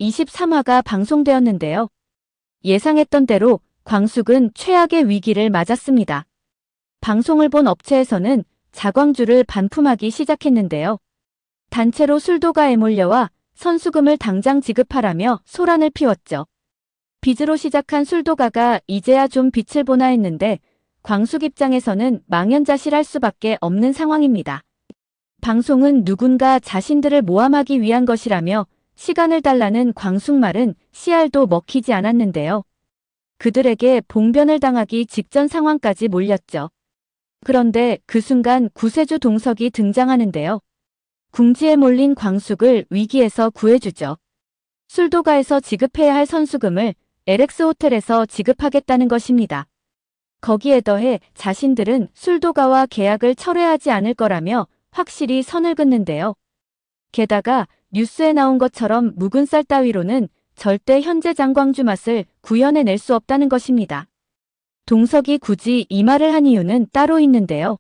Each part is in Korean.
23화가 방송되었는데요. 예상했던 대로 광숙은 최악의 위기를 맞았습니다. 방송을 본 업체에서는 자광주를 반품하기 시작했는데요. 단체로 술도가에 몰려와 선수금을 당장 지급하라며 소란을 피웠죠. 빚으로 시작한 술도가가 이제야 좀 빛을 보나 했는데 광숙 입장에서는 망연자실할 수밖에 없는 상황입니다. 방송은 누군가 자신들을 모함하기 위한 것이라며 시간을 달라는 광숙 말은 씨알도 먹히지 않았는데요. 그들에게 봉변을 당하기 직전 상황까지 몰렸죠. 그런데 그 순간 구세주 동석이 등장하는데요. 궁지에 몰린 광숙을 위기에서 구해주죠. 술도가에서 지급해야 할 선수금을 LX 호텔에서 지급하겠다는 것입니다. 거기에 더해 자신들은 술도가와 계약을 철회하지 않을 거라며 확실히 선을 긋는데요. 게다가 뉴스에 나온 것처럼 묵은 쌀 따위로는 절대 현재 장광주 맛을 구현해낼 수 없다는 것입니다. 동석이 굳이 이 말을 한 이유는 따로 있는데요.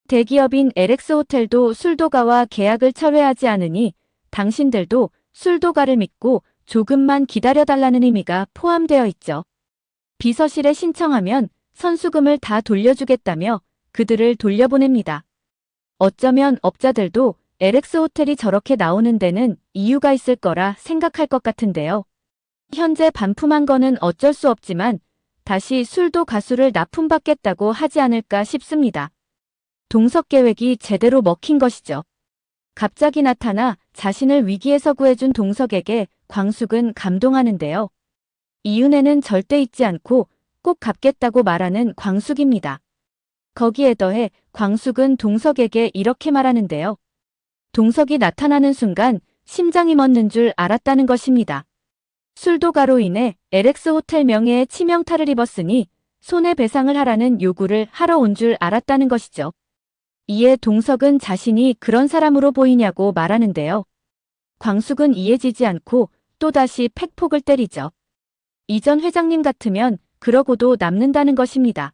대기업인 LX 호텔도 술도가와 계약을 철회하지 않으니 당신들도 술도가를 믿고 조금만 기다려달라는 의미가 포함되어 있죠. 비서실에 신청하면 선수금을 다 돌려주겠다며 그들을 돌려보냅니다. 어쩌면 업자들도 LX 호텔이 저렇게 나오는 데는 이유가 있을 거라 생각할 것 같은데요. 현재 반품한 거는 어쩔 수 없지만 다시 술도 가수를 납품받겠다고 하지 않을까 싶습니다. 동석 계획이 제대로 먹힌 것이죠. 갑자기 나타나 자신을 위기에서 구해준 동석에게 광숙은 감동하는데요. 이 은혜는 절대 잊지 않고 꼭 갚겠다고 말하는 광숙입니다. 거기에 더해 광숙은 동석에게 이렇게 말하는데요. 동석이 나타나는 순간 심장이 멎는 줄 알았다는 것입니다. 술도가로 인해 LX 호텔 명예에 치명타를 입었으니 손해배상을 하라는 요구를 하러 온 줄 알았다는 것이죠. 이에 동석은 자신이 그런 사람으로 보이냐고 말하는데요. 광숙은 이해지지 않고 또다시 팩폭을 때리죠. 이전 회장님 같으면 그러고도 남는다는 것입니다.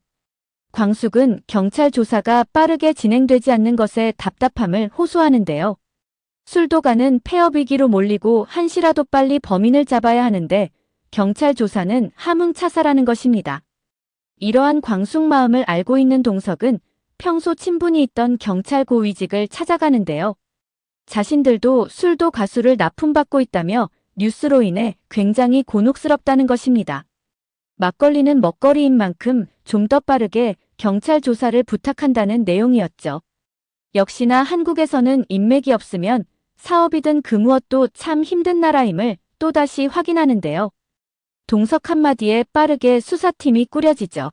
광숙은 경찰 조사가 빠르게 진행되지 않는 것에 답답함을 호소하는데요. 술도가는 폐업 위기로 몰리고 한시라도 빨리 범인을 잡아야 하는데 경찰 조사는 함흥차사라는 것입니다. 이러한 광숙 마음을 알고 있는 동석은 평소 친분이 있던 경찰 고위직을 찾아가는데요. 자신들도 술도 가수를 납품받고 있다며 뉴스로 인해 굉장히 곤혹스럽다는 것입니다. 막걸리는 먹거리인 만큼 좀 더 빠르게 경찰 조사를 부탁한다는 내용이었죠. 역시나 한국에서는 인맥이 없으면 사업이든 그 무엇도 참 힘든 나라임을 또다시 확인하는데요. 동석 한마디에 빠르게 수사팀이 꾸려지죠.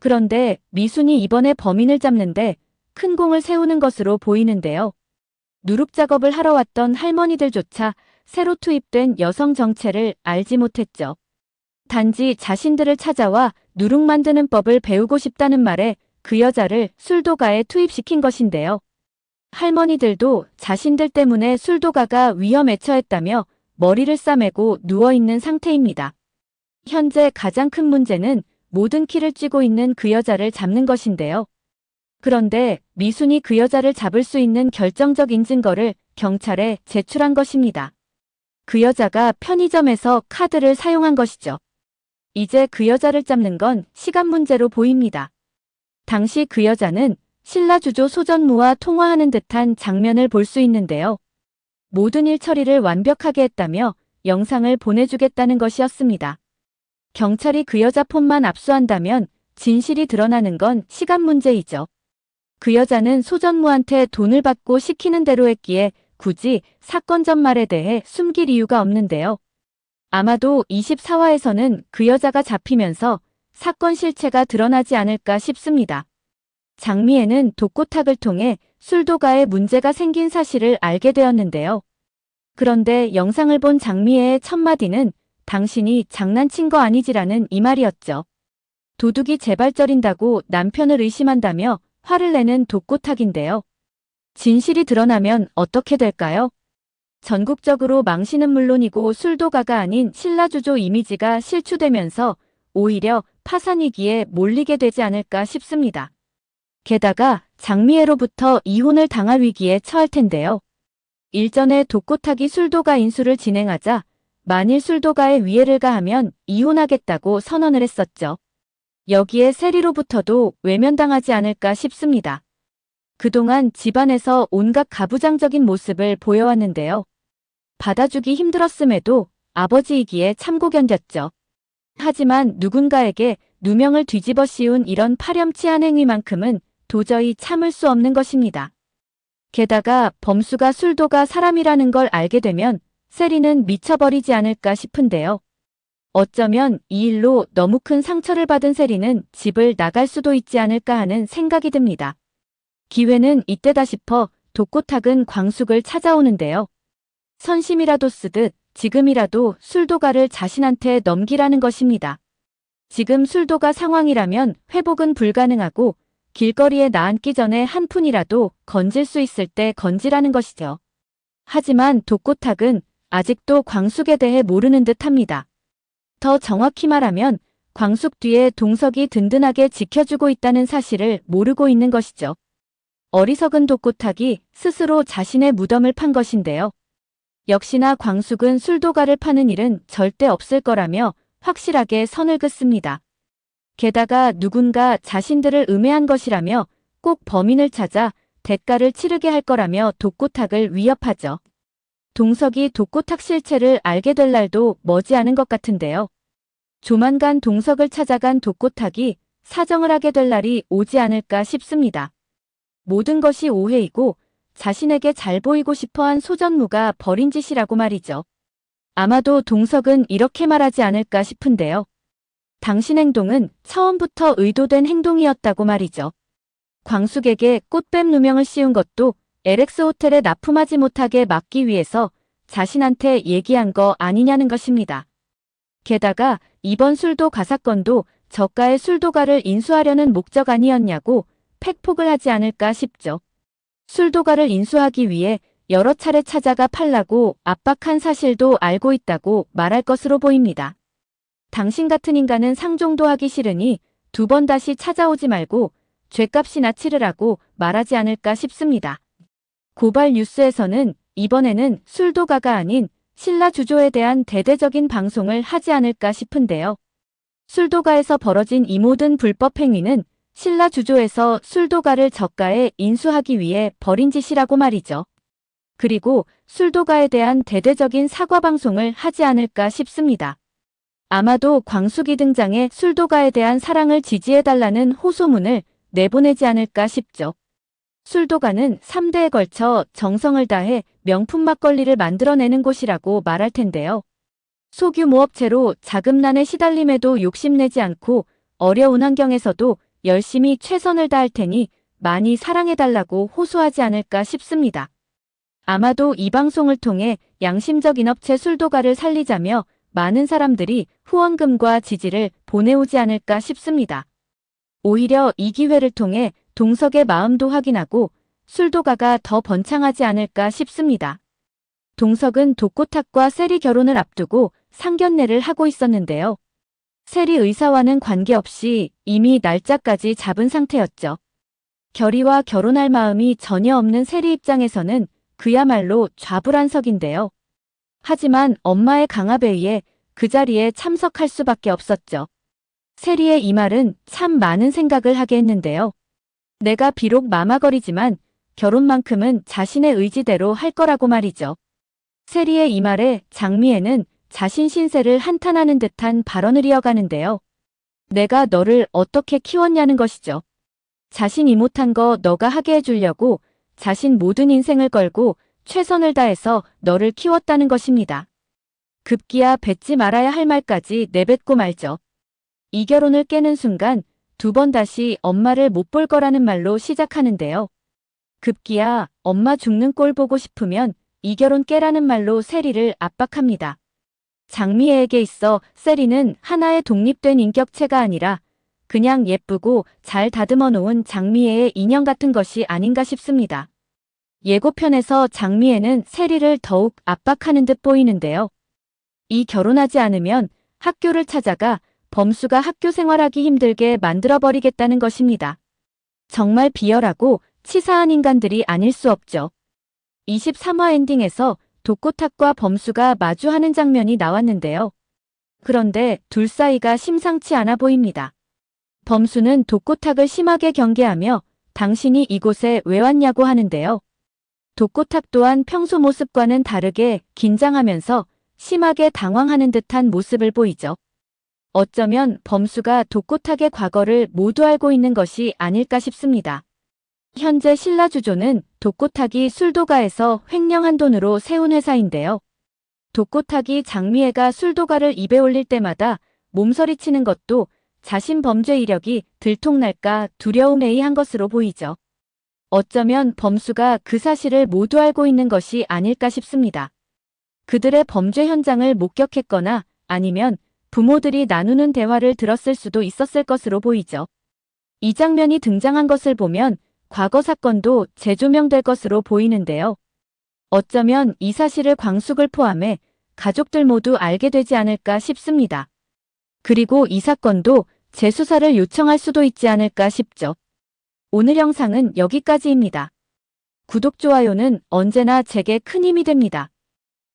그런데 미순이 이번에 범인을 잡는데 큰 공을 세우는 것으로 보이는데요. 누룩 작업을 하러 왔던 할머니들조차 새로 투입된 여성 정체를 알지 못했죠. 단지 자신들을 찾아와 누룩 만드는 법을 배우고 싶다는 말에 그 여자를 술도가에 투입시킨 것인데요. 할머니들도 자신들 때문에 술도가가 위험에 처했다며 머리를 싸매고 누워있는 상태입니다. 현재 가장 큰 문제는 모든 키를 쥐고 있는 그 여자를 잡는 것인데요. 그런데 미순이 그 여자를 잡을 수 있는 결정적인 증거를 경찰에 제출한 것입니다. 그 여자가 편의점에서 카드를 사용한 것이죠. 이제 그 여자를 잡는 건 시간 문제로 보입니다. 당시 그 여자는 신라주조 소전무와 통화하는 듯한 장면을 볼 수 있는데요. 모든 일 처리를 완벽하게 했다며 영상을 보내주겠다는 것이었습니다. 경찰이 그 여자 폰만 압수한다면 진실이 드러나는 건 시간 문제이죠. 그 여자는 소전무한테 돈을 받고 시키는 대로 했기에 굳이 사건 전말에 대해 숨길 이유가 없는데요. 아마도 24화에서는 그 여자가 잡히면서 사건 실체가 드러나지 않을까 싶습니다. 장미애는 독고탁을 통해 술도가에 문제가 생긴 사실을 알게 되었는데요. 그런데 영상을 본 장미애의 첫마디는 당신이 장난친 거 아니지라는 이 말이었죠. 도둑이 재발절인다고 남편을 의심한다며 화를 내는 독고탁인데요. 진실이 드러나면 어떻게 될까요? 전국적으로 망신은 물론이고 술도가가 아닌 신라주조 이미지가 실추되면서 오히려 파산 위기에 몰리게 되지 않을까 싶습니다. 게다가 장미애로부터 이혼을 당할 위기에 처할 텐데요. 일전에 독고탁이 술도가 인수를 진행하자 만일 술도가에 위해를 가하면 이혼하겠다고 선언을 했었죠. 여기에 세리로부터도 외면당하지 않을까 싶습니다. 그동안 집안에서 온갖 가부장적인 모습을 보여왔는데요. 받아주기 힘들었음에도 아버지이기에 참고 견뎠죠. 하지만 누군가에게 누명을 뒤집어 씌운 이런 파렴치한 행위만큼은 도저히 참을 수 없는 것입니다. 게다가 범수가 술도가 사람이라는 걸 알게 되면 세리는 미쳐버리지 않을까 싶은데요. 어쩌면 이 일로 너무 큰 상처를 받은 세리는 집을 나갈 수도 있지 않을까 하는 생각이 듭니다. 기회는 이때다 싶어 독고탁은 광숙을 찾아오는데요. 선심이라도 쓰듯 지금이라도 술도가를 자신한테 넘기라는 것입니다. 지금 술도가 상황이라면 회복은 불가능하고 길거리에 나앉기 전에 한 푼이라도 건질 수 있을 때 건지라는 것이죠. 하지만 독고탁은 아직도 광숙에 대해 모르는 듯합니다. 더 정확히 말하면 광숙 뒤에 동석이 든든하게 지켜주고 있다는 사실을 모르고 있는 것이죠. 어리석은 독고탁이 스스로 자신의 무덤을 판 것인데요. 역시나 광숙은 술도가를 파는 일은 절대 없을 거라며 확실하게 선을 긋습니다. 게다가 누군가 자신들을 음해한 것이라며 꼭 범인을 찾아 대가를 치르게 할 거라며 독고탁을 위협하죠. 동석이 독고탁 실체를 알게 될 날도 머지않은 것 같은데요. 조만간 동석을 찾아간 독고탁이 사정을 하게 될 날이 오지 않을까 싶습니다. 모든 것이 오해이고 자신에게 잘 보이고 싶어한 소전무가 벌인 짓이라고 말이죠. 아마도 동석은 이렇게 말하지 않을까 싶은데요. 당신 행동은 처음부터 의도된 행동이었다고 말이죠. 광숙에게 꽃뱀 누명을 씌운 것도 LX 호텔에 납품하지 못하게 막기 위해서 자신한테 얘기한 거 아니냐는 것입니다. 게다가 이번 술도가 사건도 저가의 술도가를 인수하려는 목적 아니었냐고 팩폭을 하지 않을까 싶죠. 술도가를 인수하기 위해 여러 차례 찾아가 팔라고 압박한 사실도 알고 있다고 말할 것으로 보입니다. 당신 같은 인간은 상종도 하기 싫으니 2번 다시 찾아오지 말고 죗값이나 치르라고 말하지 않을까 싶습니다. 고발 뉴스에서는 이번에는 술도가가 아닌 신라 주조에 대한 대대적인 방송을 하지 않을까 싶은데요. 술도가에서 벌어진 이 모든 불법 행위는 신라 주조에서 술도가를 저가에 인수하기 위해 벌인 짓이라고 말이죠. 그리고 술도가에 대한 대대적인 사과 방송을 하지 않을까 싶습니다. 아마도 광숙이 등장해 술도가에 대한 사랑을 지지해달라는 호소문을 내보내지 않을까 싶죠. 술도가는 3대에 걸쳐 정성을 다해 명품 막걸리를 만들어내는 곳이라고 말할 텐데요. 소규모 업체로 자금난에 시달림에도 욕심내지 않고 어려운 환경에서도 열심히 최선을 다할 테니 많이 사랑해달라고 호소하지 않을까 싶습니다. 아마도 이 방송을 통해 양심적인 업체 술도가를 살리자며 많은 사람들이 후원금과 지지를 보내오지 않을까 싶습니다. 오히려 이 기회를 통해 동석의 마음도 확인하고 술도가가 더 번창하지 않을까 싶습니다. 동석은 독고탁과 세리 결혼을 앞두고 상견례를 하고 있었는데요. 세리 의사와는 관계없이 이미 날짜까지 잡은 상태였죠. 결의와 결혼할 마음이 전혀 없는 세리 입장에서는 그야말로 좌불안석인데요. 하지만 엄마의 강압에 의해 그 자리에 참석할 수밖에 없었죠. 세리의 이 말은 참 많은 생각을 하게 했는데요. 내가 비록 마마거리지만 결혼만큼은 자신의 의지대로 할 거라고 말이죠. 세리의 이 말에 장미애는 자신 신세를 한탄하는 듯한 발언을 이어가는데요. 내가 너를 어떻게 키웠냐는 것이죠. 자신이 못한 거 너가 하게 해주려고 자신 모든 인생을 걸고 최선을 다해서 너를 키웠다는 것입니다. 급기야 뱉지 말아야 할 말까지 내뱉고 말죠. 이 결혼을 깨는 순간 2번 다시 엄마를 못 볼 거라는 말로 시작하는데요. 급기야 엄마 죽는 꼴 보고 싶으면 이 결혼 깨라는 말로 세리를 압박합니다. 장미애에게 있어 세리는 하나의 독립된 인격체가 아니라 그냥 예쁘고 잘 다듬어 놓은 장미애의 인형 같은 것이 아닌가 싶습니다. 예고편에서 장미애는 세리를 더욱 압박하는 듯 보이는데요. 이 결혼하지 않으면 학교를 찾아가 범수가 학교 생활하기 힘들게 만들어버리겠다는 것입니다. 정말 비열하고 치사한 인간들이 아닐 수 없죠. 23화 엔딩에서 독고탁과 범수가 마주하는 장면이 나왔는데요. 그런데 둘 사이가 심상치 않아 보입니다. 범수는 독고탁을 심하게 경계하며 당신이 이곳에 왜 왔냐고 하는데요. 독고탁 또한 평소 모습과는 다르게 긴장하면서 심하게 당황하는 듯한 모습을 보이죠. 어쩌면 범수가 독고탁의 과거를 모두 알고 있는 것이 아닐까 싶습니다. 현재 신라주조는 독고탁이 술도가에서 횡령한 돈으로 세운 회사인데요. 독고탁이 장미애가 술도가를 입에 올릴 때마다 몸서리치는 것도 자신 범죄 이력이 들통날까 두려움에 의한 것으로 보이죠. 어쩌면 범수가 그 사실을 모두 알고 있는 것이 아닐까 싶습니다. 그들의 범죄 현장을 목격했거나 아니면 부모들이 나누는 대화를 들었을 수도 있었을 것으로 보이죠. 이 장면이 등장한 것을 보면 과거 사건도 재조명될 것으로 보이는데요. 어쩌면 이 사실을 광숙을 포함해 가족들 모두 알게 되지 않을까 싶습니다. 그리고 이 사건도 재수사를 요청할 수도 있지 않을까 싶죠. 오늘 영상은 여기까지입니다. 구독, 좋아요는 언제나 제게 큰 힘이 됩니다.